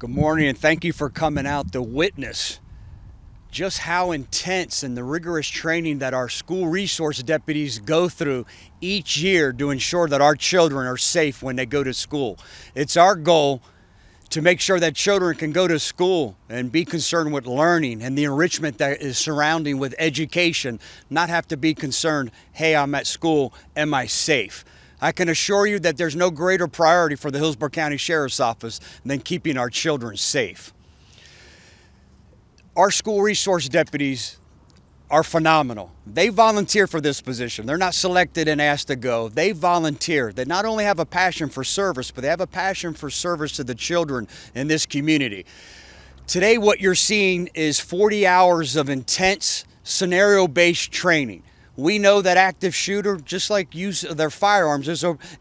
Good morning, and thank you for coming out to witness just how intense and the rigorous training that our school resource deputies go through each year to ensure that our children are safe when they go to school. It's our goal to make sure that children can go to school and be concerned with learning and the enrichment that is surrounding with education, not have to be concerned, hey, I'm at school, am I safe? I can assure you that there's no greater priority for the Hillsborough County Sheriff's Office than keeping our children safe. Our school resource deputies are phenomenal. They volunteer for this position. They're not selected and asked to go. They volunteer. They not only have a passion for service, but they have a passion for service to the children in this community. Today, what you're seeing is 40 hours of intense scenario-based training. We know that active shooter, just like use of their firearms,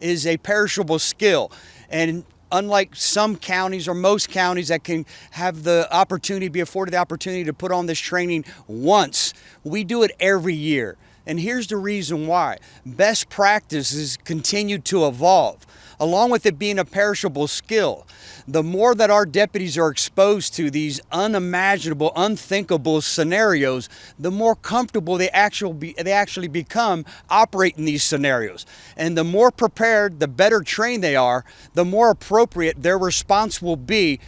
is a perishable skill. And unlike some counties or most counties that can have the opportunity, be afforded the opportunity to put on this training once, we do it every year. And here's the reason why. Best practices continue to evolve. Along with it being a perishable skill, the more that our deputies are exposed to these unimaginable, unthinkable scenarios, the more comfortable they actually become operating these scenarios. And the more prepared, the better trained they are, the more appropriate their response will be.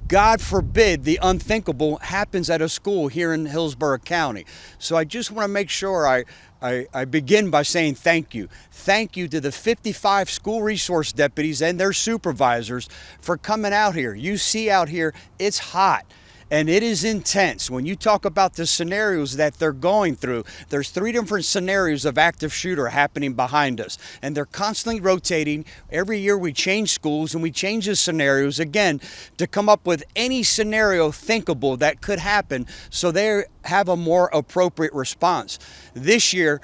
God forbid the unthinkable happens at a school here in Hillsborough County. So I just want to make sure I begin by saying thank you. Thank you to the 55 school resource deputies and their supervisors for coming out here. You see out here, it's hot. And it is intense. When you talk about the scenarios that they're going through, there's 3 different scenarios of active shooter happening behind us. And they're constantly rotating. Every year we change schools and we change the scenarios, again, to come up with any scenario thinkable that could happen so they have a more appropriate response. This year,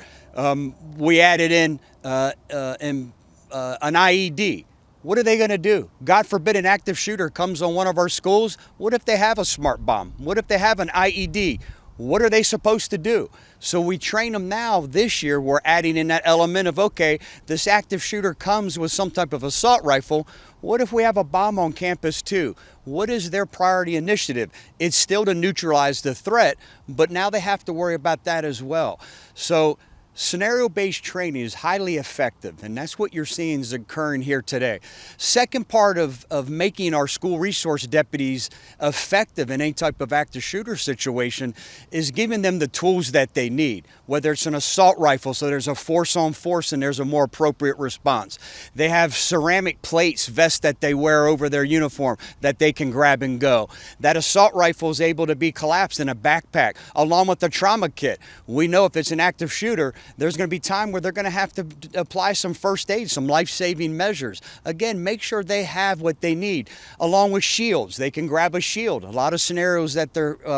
we added in an IED. What are they going to do? God forbid an active shooter comes on one of our schools. What if they have a smart bomb? What if they have an IED? What are they supposed to do? So we train them now. This year, we're adding in that element of, okay, this active shooter comes with some type of assault rifle. What if we have a bomb on campus too? What is their priority initiative? It's still to neutralize the threat, but now they have to worry about that as well. So scenario-based training is highly effective, and that's what you're seeing is occurring here today. Second part of making our school resource deputies effective in any type of active shooter situation is giving them the tools that they need, whether it's an assault rifle, so there's a force on force and there's a more appropriate response. They have ceramic plates, vests that they wear over their uniform that they can grab and go. That assault rifle is able to be collapsed in a backpack, along with the trauma kit. We know if it's an active shooter, there's going to be time where they're going to have to apply some first aid, some life-saving measures. Again, make sure they have what they need. Along with shields, they can grab a shield. A lot of scenarios that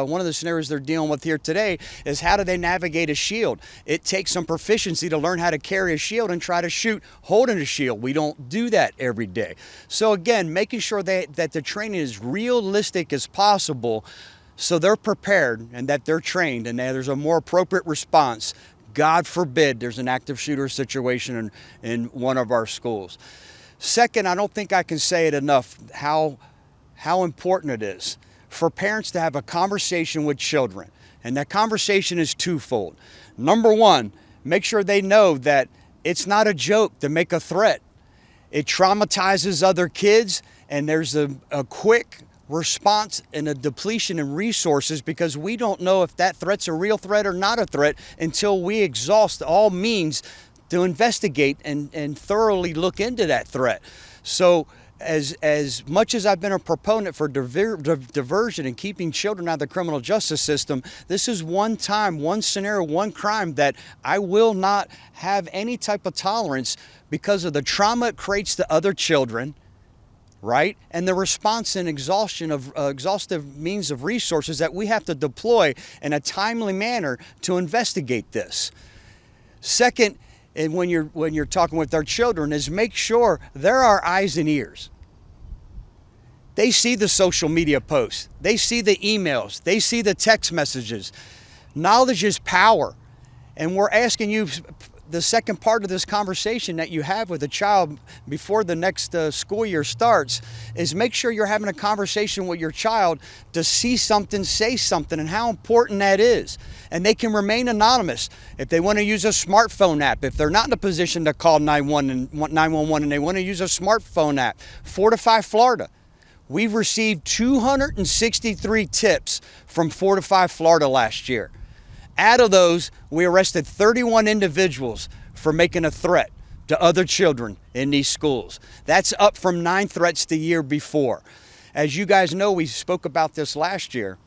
one of the scenarios they're dealing with here today is how do they navigate a shield? It takes some proficiency to learn how to carry a shield and try to shoot holding a shield. We don't do that every day. So again, making sure that the training is realistic as possible so they're prepared and that they're trained and that there's a more appropriate response. God forbid there's an active shooter situation in one of our schools. Second, I don't think I can say it enough how important it is for parents to have a conversation with children. And that conversation is twofold. Number one, make sure they know that it's not a joke to make a threat. It traumatizes other kids, and there's a quick response and a depletion in resources because we don't know if that threat's a real threat or not a threat until we exhaust all means to investigate and thoroughly look into that threat. So as much as I've been a proponent for diversion and keeping children out of the criminal justice system, this is one time, one scenario, one crime that I will not have any type of tolerance because of the trauma it creates to other children, right? And the response and exhaustion of exhaustive means of resources that we have to deploy in a timely manner to investigate this. Second, and when you're talking with our children, is make sure they're our eyes and ears. They see the social media posts, they see the emails, they see the text messages. Knowledge is power. And we're asking you the second part of this conversation that you have with a child before the next school year starts is make sure you're having a conversation with your child to see something, say something, and how important that is. And they can remain anonymous. If they want to use a smartphone app, if they're not in a position to call 911 and they want to use a smartphone app, Fortify Florida. We've received 263 tips from Fortify Florida last year. Out of those, we arrested 31 individuals for making a threat to other children in these schools. That's up from 9 threats the year before. As you guys know, we spoke about this last year.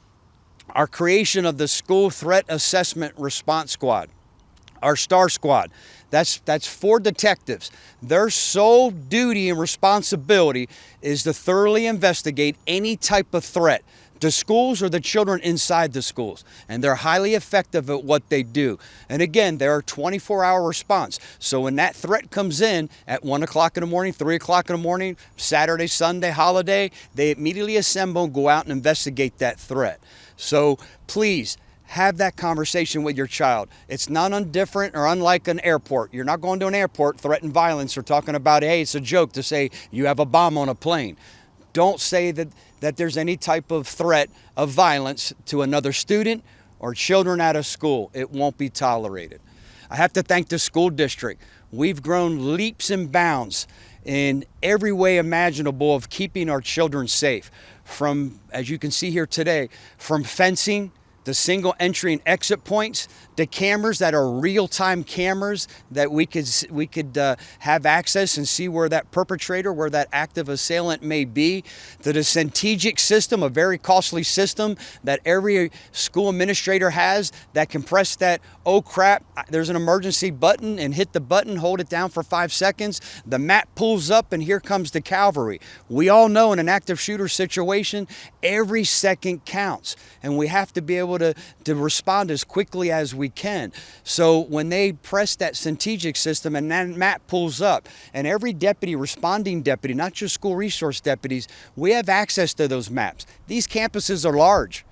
Our creation of the School Threat Assessment Response Squad, our STAR Squad, that's 4 detectives. Their sole duty and responsibility is to thoroughly investigate any type of threat to schools or the children inside the schools. And they're highly effective at what they do. And again, they're a 24-hour response. So when that threat comes in at 1 o'clock in the morning, 3 o'clock in the morning, Saturday, Sunday, holiday, they immediately assemble and go out and investigate that threat. So please, have that conversation with your child. It's not undifferent or unlike an airport. You're not going to an airport, threatening violence, or talking about, hey, it's a joke to say you have a bomb on a plane. Don't say that there's any type of threat of violence to another student or children at a school. It won't be tolerated. I have to thank the school district. We've grown leaps and bounds in every way imaginable of keeping our children safe. From, as you can see here today, from fencing, the single entry and exit points, the cameras that are real-time cameras that we could have access and see where that perpetrator, where that active assailant may be, to the strategic system, a very costly system that every school administrator has that can press that, oh crap, there's an emergency button, and hit the button, hold it down for 5 seconds, the map pulls up and here comes the cavalry. We all know in an active shooter situation, every second counts, and we have to be able to respond as quickly as we can. So when they press that strategic system and that map pulls up, and every deputy, responding deputy, not just school resource deputies, we have access to those maps. These campuses are large,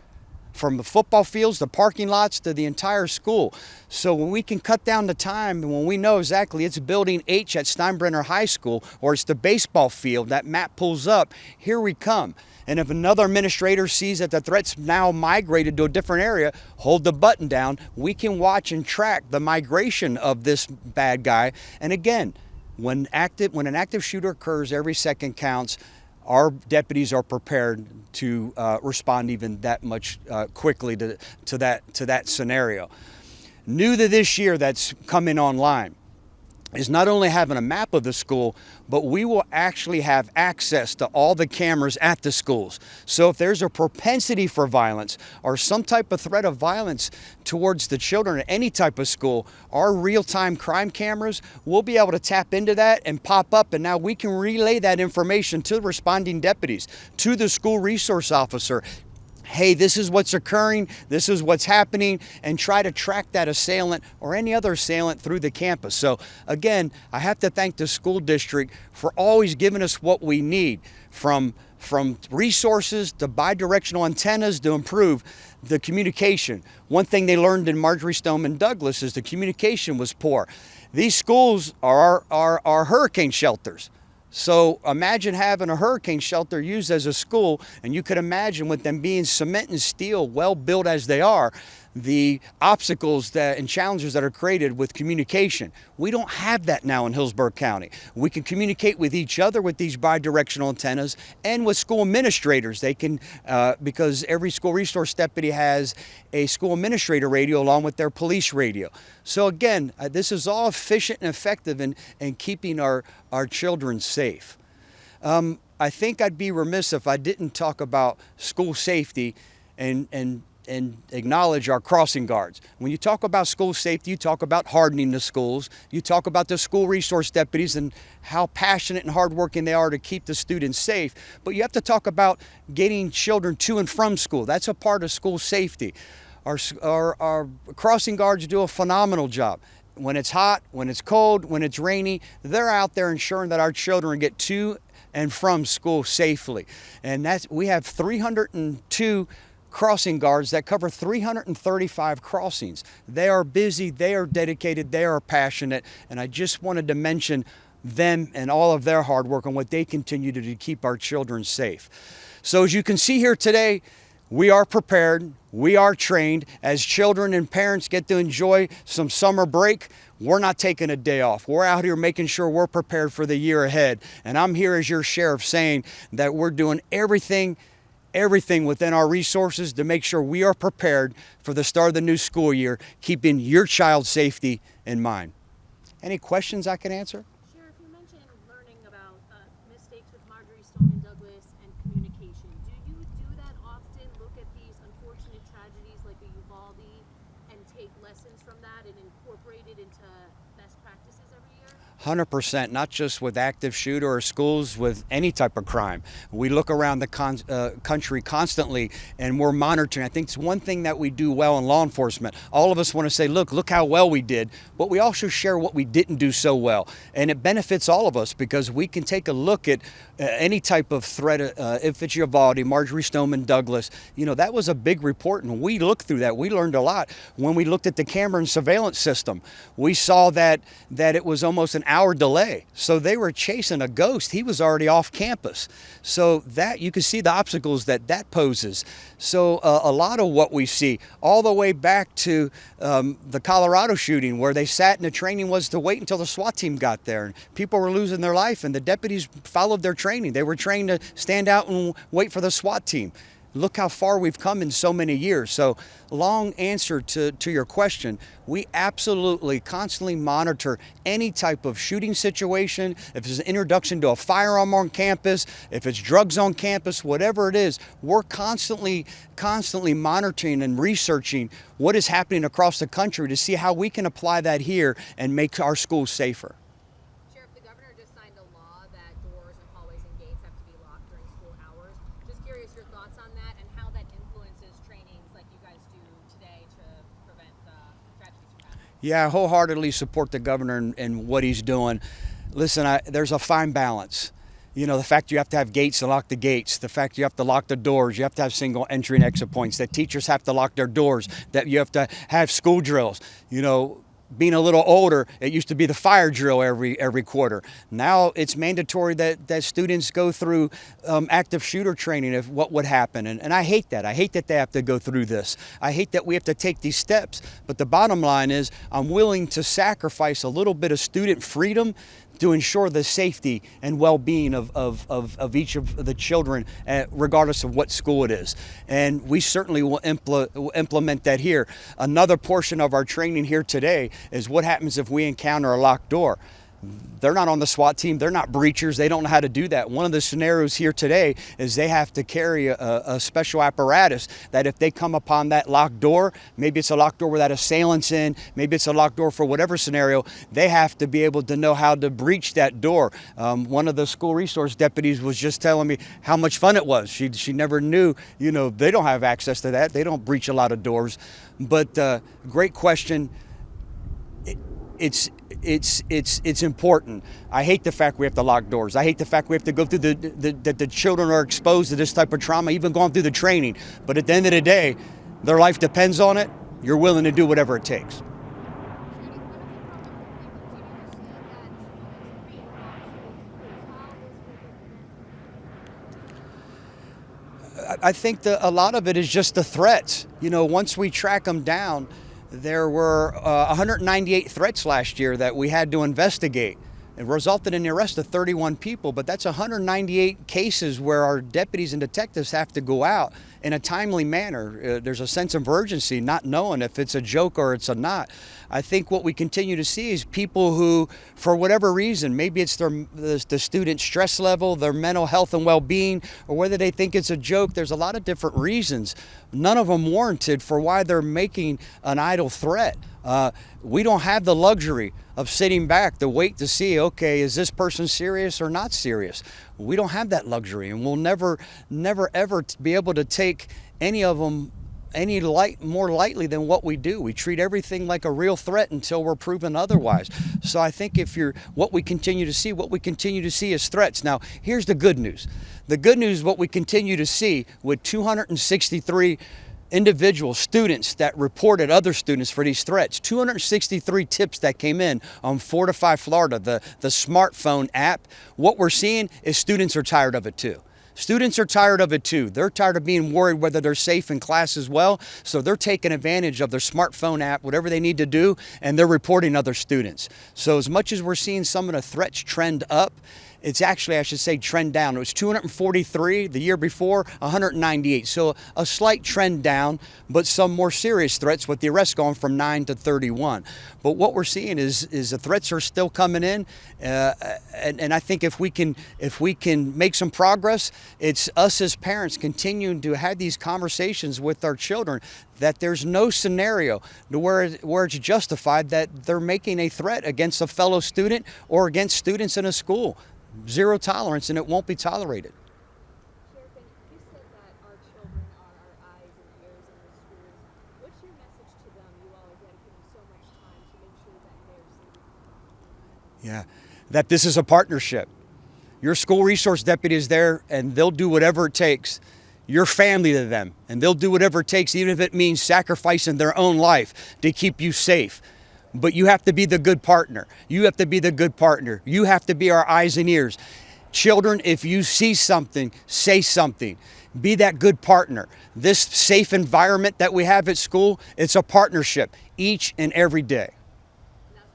from the football fields, the parking lots, to the entire school. So when we can cut down the time, and when we know exactly it's building H at Steinbrenner High School, or it's the baseball field, that map pulls up, here we come. And if another administrator sees that the threat's now migrated to a different area, hold the button down. We can watch and track the migration of this bad guy. And again, when an active shooter occurs, every second counts. Our deputies are prepared to respond even that much quickly to that scenario. New to this year that's coming online is not only having a map of the school, but we will actually have access to all the cameras at the schools. So if there's a propensity for violence or some type of threat of violence towards the children at any type of school, our real-time crime cameras will be able to tap into that and pop up, and now we can relay that information to responding deputies, to the school resource officer. Hey, this is what's occurring, this is what's happening, and try to track that assailant or any other assailant through the campus. So again, I have to thank the school district for always giving us what we need, from resources to bi-directional antennas to improve the communication. One thing they learned in Marjorie Stoneman Douglas is the communication was poor. These schools are hurricane shelters. So imagine having a hurricane shelter used as a school, and you could imagine with them being cement and steel, well built as they are, the obstacles and challenges that are created with communication. We don't have that now in Hillsborough County. We can communicate with each other with these bi-directional antennas, and with school administrators. They can, because every school resource deputy has a school administrator radio along with their police radio. So again, this is all efficient and effective in keeping our children safe. I think I'd be remiss if I didn't talk about school safety and acknowledge our crossing guards. When you talk about school safety, you talk about hardening the schools. You talk about the school resource deputies and how passionate and hardworking they are to keep the students safe. But you have to talk about getting children to and from school. That's a part of school safety. Our crossing guards do a phenomenal job. When it's hot, when it's cold, when it's rainy, they're out there ensuring that our children get to and from school safely. And we have 302 crossing guards that cover 335 crossings. They are busy, they are dedicated, they are passionate, and I just wanted to mention them and all of their hard work and what they continue to do to keep our children safe. So as you can see here today, we are prepared, we are trained. As children and parents get to enjoy some summer break, we're not taking a day off. We're out here making sure we're prepared for the year ahead. And I'm here as your sheriff saying that we're doing everything within our resources to make sure we are prepared for the start of the new school year, keeping your child's safety in mind. Any questions I can answer? Sheriff, you mentioned learning about mistakes with Marjorie Stoneman Douglas and communication. Do you do that often? Look at these unfortunate tragedies like a Uvalde and take lessons from that and incorporate it into best practices every year? 100%, not just with active shooter or schools, with any type of crime. We look around the country constantly and we're monitoring. I think it's one thing that we do well in law enforcement. All of us want to say, look how well we did, but we also share what we didn't do so well. And it benefits all of us because we can take a look at any type of threat, if it's Uvalde, Marjorie Stoneman Douglas. You know, that was a big report and we looked through that. We learned a lot. When we looked at the camera and surveillance system, we saw that it was almost an hour delay. So they were chasing a ghost. He was already off campus. So that you can see the obstacles that poses. So a lot of what we see all the way back to the Colorado shooting, where they sat and the training was to wait until the SWAT team got there and people were losing their life and the deputies followed their training. They were trained to stand out and wait for the SWAT team. Look how far we've come in so many years. So long answer to your question, we absolutely constantly monitor any type of shooting situation. If it's an introduction to a firearm on campus, if it's drugs on campus, whatever it is, we're constantly monitoring and researching what is happening across the country to see how we can apply that here and make our schools safer. Sheriff, the governor just signed a law that doors and hallways and gates have to be locked during school hours. Just curious your thoughts on that and how that influences trainings like you guys do today to prevent tragedies from happening. Yeah, I wholeheartedly support the governor and what he's doing. Listen, there's a fine balance. You know, the fact you have to have gates to lock the gates, the fact you have to lock the doors, you have to have single entry and exit points, that teachers have to lock their doors, that you have to have school drills. You know, being a little older, it used to be the fire drill every quarter. Now it's mandatory that students go through active shooter training of what would happen. And I hate that. I hate that they have to go through this. I hate that we have to take these steps. But the bottom line is I'm willing to sacrifice a little bit of student freedom to ensure the safety and well-being of each of the children, regardless of what school it is. And we certainly will implement that here. Another portion of our training here today is what happens if we encounter a locked door. They're not on the SWAT team. They're not breachers. They don't know how to do that. One of the scenarios here today is they have to carry a special apparatus that if they come upon that locked door, maybe it's a locked door with that assailant's in, maybe it's a locked door for whatever scenario, they have to be able to know how to breach that door. One of the school resource deputies was just telling me how much fun it was. She never knew, you know, they don't have access to that. They don't breach a lot of doors. But great question. It's important. I hate the fact we have to lock doors. I hate the fact we have to go through that the children are exposed to this type of trauma, even going through the training. But at the end of the day, their life depends on it. You're willing to do whatever it takes. I think a lot of it is just the threats. You know, once we track them down, there were 198 threats last year that we had to investigate. It resulted in the arrest of 31 people, but that's 198 cases where our deputies and detectives have to go out in a timely manner. There's a sense of urgency, not knowing if it's a joke or it's a not. I think what we continue to see is people who, for whatever reason, maybe it's the student stress level, their mental health and well-being, or whether they think it's a joke. There's a lot of different reasons, none of them warranted, for why they're making an idle threat. We don't have the luxury of sitting back to wait to see, okay, is this person serious or not serious? We don't have that luxury, and we'll never ever be able to take any of them more lightly than what we do. We treat everything like a real threat until we're proven otherwise. So I think what we continue to see is threats. Now, here's the good news. The good news, what we continue to see with 263 individual students that reported other students for these threats. 263 tips that came in on Fortify Florida, the smartphone app. What we're seeing is students are tired of it too. Students are tired of it too. They're tired of being worried whether they're safe in class as well. So they're taking advantage of their smartphone app, whatever they need to do, and they're reporting other students. So as much as we're seeing some of the threats trend up, it's actually, I should say, trend down. It was 243 the year before, 198. So a slight trend down, but some more serious threats with the arrests going from 9 to 31. But what we're seeing is the threats are still coming in, and I think if we can make some progress, it's us as parents continuing to have these conversations with our children that there's no scenario to where it's justified that they're making a threat against a fellow student or against students in a school. Zero tolerance, and it won't be tolerated. Sheriff, you said that our children are our eyes and ears in the schools. What's your message to them? You all are dedicating so much time to make sure that they're safe. Yeah, that this is a partnership. Your school resource deputy is there, and they'll do whatever it takes. You're family to them, and they'll do whatever it takes, even if it means sacrificing their own life to keep you safe. But you have to be the good partner. You have to be the good partner. You have to be our eyes and ears. Children, if you see something, say something. Be that good partner. This safe environment that we have at school, it's a partnership each and every day.